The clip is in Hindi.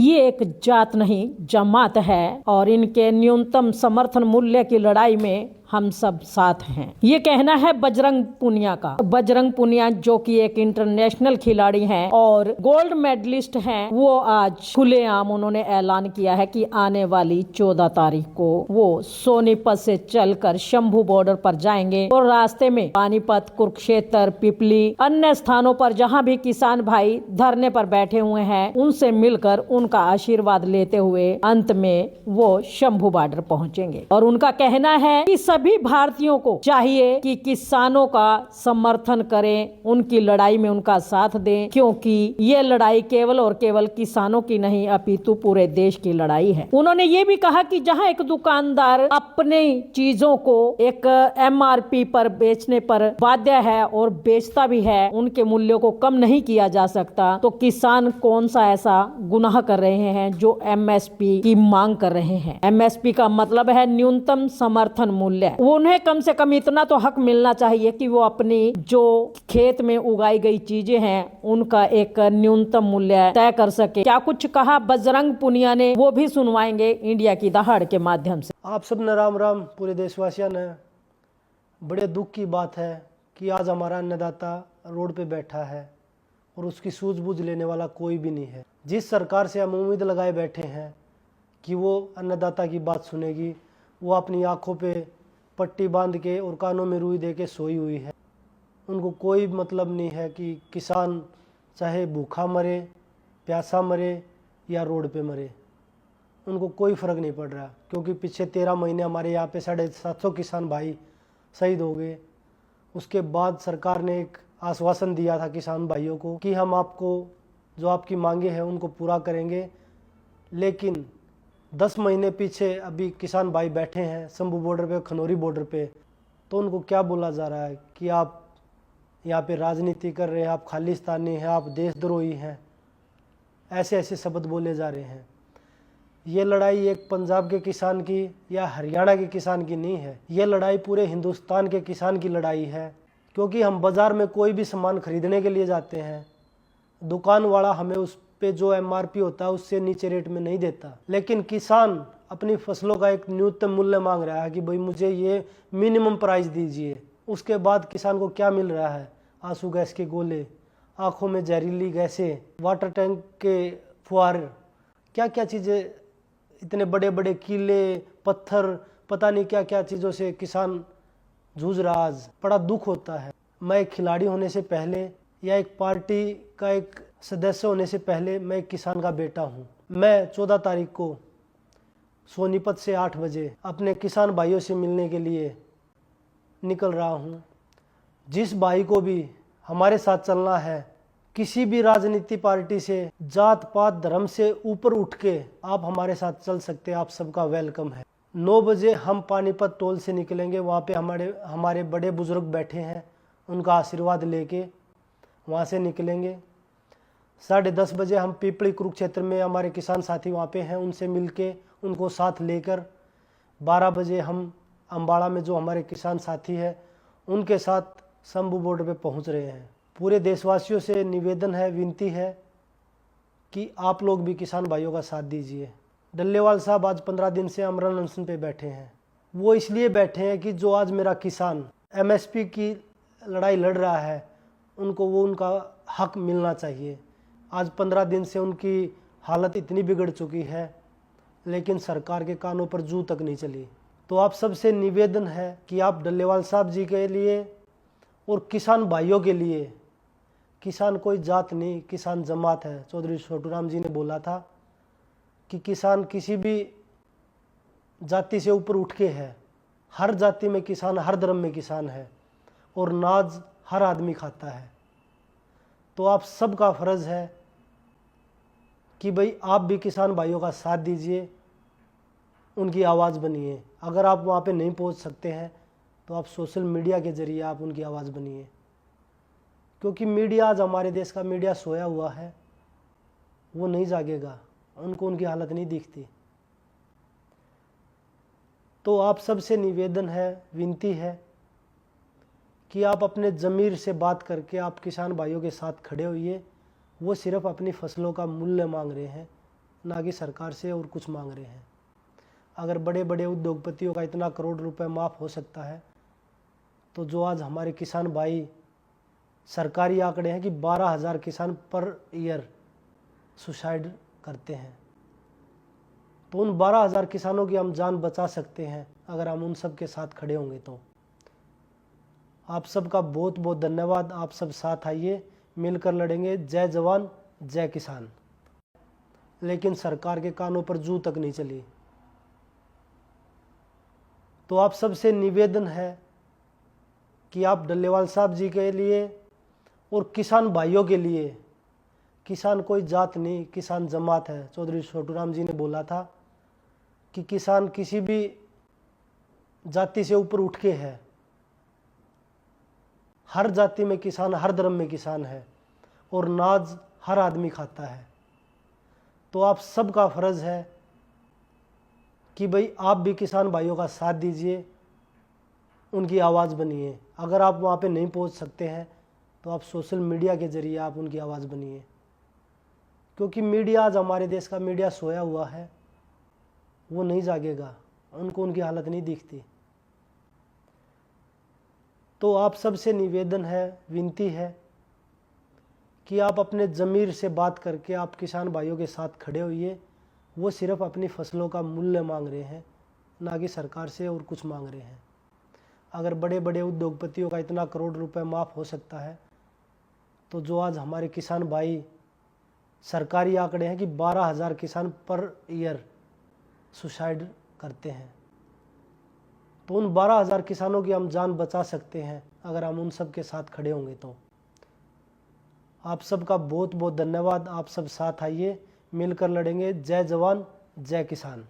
ये एक जात नहीं जमात है और इनके न्यूनतम समर्थन मूल्य की लड़ाई में हम सब साथ हैं। ये कहना है बजरंग पुनिया का। बजरंग पुनिया जो कि एक इंटरनेशनल खिलाड़ी हैं और गोल्ड मेडलिस्ट हैं, वो आज खुलेआम उन्होंने ऐलान किया है कि आने वाली 14 तारीख को वो सोनीपत से चलकर शंभू बॉर्डर पर जाएंगे और रास्ते में पानीपत, कुरुक्षेत्र, पिपली, अन्य स्थानों पर जहां भी किसान भाई धरने पर बैठे हुए हैं, उनसे मिलकर उनका आशीर्वाद लेते हुए अंत में वो शंभू बॉर्डर पहुंचेंगे। और उनका कहना है कि सभी भारतीयों को चाहिए कि किसानों का समर्थन करें, उनकी लड़ाई में उनका साथ दें, क्योंकि ये लड़ाई केवल और केवल किसानों की नहीं अपितु पूरे देश की लड़ाई है। उन्होंने ये भी कहा कि जहां एक दुकानदार अपने चीजों को एक MRP पर बेचने पर बाध्य है और बेचता भी है, उनके मूल्यों को कम नहीं किया जा सकता, तो किसान कौन सा ऐसा गुनाह कर रहे हैं जो MSP की मांग कर रहे हैं। MSP का मतलब है न्यूनतम समर्थन मूल्य। उन्हें कम से कम इतना तो हक मिलना चाहिए कि वो अपनी जो खेत में उगाई गई चीजें हैं उनका एक न्यूनतम मूल्य तय कर सके। क्या कुछ कहा बजरंग पुनिया ने, वो भी सुनवाएंगे इंडिया की दहाड़ के माध्यम से। आप सब ने राम राम। पूरे देशवासियों ने बड़े दुख की बात है कि आज हमारा अन्नदाता रोड पे बैठा है और उसकी सूझबूझ लेने वाला कोई भी नहीं है। जिस सरकार से हम उम्मीद लगाए बैठे हैं कि वो अन्नदाता की बात सुनेगी, वो अपनी आंखों पे पट्टी बांध के और कानों में रुई दे के सोई हुई है। उनको कोई मतलब नहीं है कि किसान चाहे भूखा मरे, प्यासा मरे या रोड पे मरे, उनको कोई फ़र्क नहीं पड़ रहा। क्योंकि पिछले 13 महीने हमारे यहाँ पे 750 किसान भाई शहीद हो गए। उसके बाद सरकार ने एक आश्वासन दिया था किसान भाइयों को कि हम आपको जो आपकी मांगे हैं उनको पूरा करेंगे, लेकिन 10 महीने पीछे अभी किसान भाई बैठे हैं शंभू बॉर्डर पे, खनौरी बॉर्डर पे, तो उनको क्या बोला जा रहा है कि आप यहाँ पे राजनीति कर रहे हैं, आप खालिस्तानी हैं, आप देशद्रोही हैं, ऐसे ऐसे शब्द बोले जा रहे हैं। ये लड़ाई एक पंजाब के किसान की या हरियाणा के किसान की नहीं है, ये लड़ाई पूरे हिंदुस्तान के किसान की लड़ाई है। क्योंकि हम बाज़ार में कोई भी सामान खरीदने के लिए जाते हैं, दुकान वाला हमें उस पे जो MRP होता है उससे नीचे रेट में नहीं देता, लेकिन किसान अपनी फसलों का एक न्यूनतम मूल्य मांग रहा है कि भाई मुझे ये मिनिमम प्राइस दीजिए। उसके बाद किसान को क्या मिल रहा है? आंसू गैस के गोले, आंखों में जहरीली गैसें, वाटर टैंक के फुहारे, क्या क्या चीज़ें, इतने बड़े बड़े कीले पत्थर, पता नहीं क्या क्या चीज़ों से किसान जूझ रहा। आज बड़ा दुख होता है। मैं एक खिलाड़ी होने से पहले या एक पार्टी का एक सदस्य होने से पहले मैं एक किसान का बेटा हूँ। मैं 14 तारीख को सोनीपत से 8 बजे अपने किसान भाइयों से मिलने के लिए निकल रहा हूँ। जिस भाई को भी हमारे साथ चलना है, किसी भी राजनीति पार्टी से, जात पात धर्म से ऊपर उठ के आप हमारे साथ चल सकते हैं, आप सबका वेलकम है। 9 बजे हम पानीपत टोल से निकलेंगे। वहाँ पे हमारे बड़े बुजुर्ग बैठे हैं, उनका आशीर्वाद लेके वहाँ से निकलेंगे। 10:30 बजे हम पिपली कुरुक्षेत्र में हमारे किसान साथी वहाँ पे हैं, उनसे मिलके उनको साथ लेकर 12 बजे हम अम्बाड़ा में जो हमारे किसान साथी हैं उनके साथ शंभू बॉर्डर पे पहुँच रहे हैं। पूरे देशवासियों से निवेदन है, विनती है कि आप लोग भी किसान भाइयों का साथ दीजिए। डल्लेवाल साहब आज 15 दिन से अमरण अनशन पे बैठे हैं। वो इसलिए बैठे हैं कि जो आज मेरा किसान MSP की लड़ाई लड़ रहा है, उनको वो उनका हक मिलना चाहिए। आज 15 दिन से उनकी हालत इतनी बिगड़ चुकी है, लेकिन सरकार के कानों पर जू तक नहीं चली। तो आप सबसे निवेदन है कि आप डल्लेवाल साहब जी के लिए और किसान भाइयों के लिए, किसान कोई जात नहीं, किसान जमात है। चौधरी छोटूराम जी ने बोला था कि किसान किसी भी जाति से ऊपर उठ के है। हर जाति में किसान, हर धर्म में किसान है और नाज हर आदमी खाता है। तो आप सबका फ़र्ज़ है कि भाई आप भी किसान भाइयों का साथ दीजिए, उनकी आवाज़ बनिए। अगर आप वहाँ पे नहीं पहुँच सकते हैं तो आप सोशल मीडिया के ज़रिए आप उनकी आवाज़ बनिए। क्योंकि मीडिया, आज हमारे देश का मीडिया सोया हुआ है, वो नहीं जागेगा, उनको उनकी हालत नहीं दिखती। तो आप सबसे निवेदन है, विनती है कि आप अपने ज़मीर से बात करके आप किसान भाइयों के साथ खड़े होइए। वो सिर्फ़ अपनी फसलों का मूल्य मांग रहे हैं, ना कि सरकार से और कुछ मांग रहे हैं। अगर बड़े बड़े उद्योगपतियों का इतना करोड़ रुपए माफ़ हो सकता है, तो जो आज हमारे किसान भाई, सरकारी आंकड़े हैं कि 12,000 किसान पर ईयर सुसाइड करते हैं, तो उन 12,000 किसानों की हम जान बचा सकते हैं अगर हम उन सब के साथ खड़े होंगे। तो आप सबका बहुत बहुत धन्यवाद। आप सब साथ आइए, मिलकर लड़ेंगे। जय जवान जय किसान। लेकिन सरकार के कानों पर जू तक नहीं चली। तो आप सबसे निवेदन है कि आप डल्लेवाल साहब जी के लिए और किसान भाइयों के लिए, किसान कोई जात नहीं, किसान जमात है। चौधरी छोटूराम जी ने बोला था कि किसान किसी भी जाति से ऊपर उठ के है। हर जाति में किसान, हर धर्म में किसान है, और नाज हर आदमी खाता है। तो आप सबका फर्ज है कि भाई आप भी किसान भाइयों का साथ दीजिए, उनकी आवाज़ बनिए। अगर आप वहाँ पे नहीं पहुँच सकते हैं तो आप सोशल मीडिया के ज़रिए आप उनकी आवाज़ बनिए, क्योंकि मीडिया, आज हमारे देश का मीडिया सोया हुआ है, वो नहीं जागेगा, उनको उनकी हालत नहीं दिखती। तो आप सबसे निवेदन है, विनती है कि आप अपने ज़मीर से बात करके आप किसान भाइयों के साथ खड़े होइए। वो सिर्फ अपनी फसलों का मूल्य मांग रहे हैं, ना कि सरकार से और कुछ मांग रहे हैं। अगर बड़े बड़े उद्योगपतियों का इतना करोड़ रुपए माफ़ हो सकता है, तो जो आज हमारे किसान भाई, सरकारी आंकड़े हैं कि 12,000 किसान पर ईयर सुसाइड करते हैं, तो उन 12,000 किसानों की हम जान बचा सकते हैं अगर हम उन सब के साथ खड़े होंगे। तो आप सबका बहुत बहुत धन्यवाद। आप सब साथ आइए, मिलकर लड़ेंगे। जय जवान जय किसान।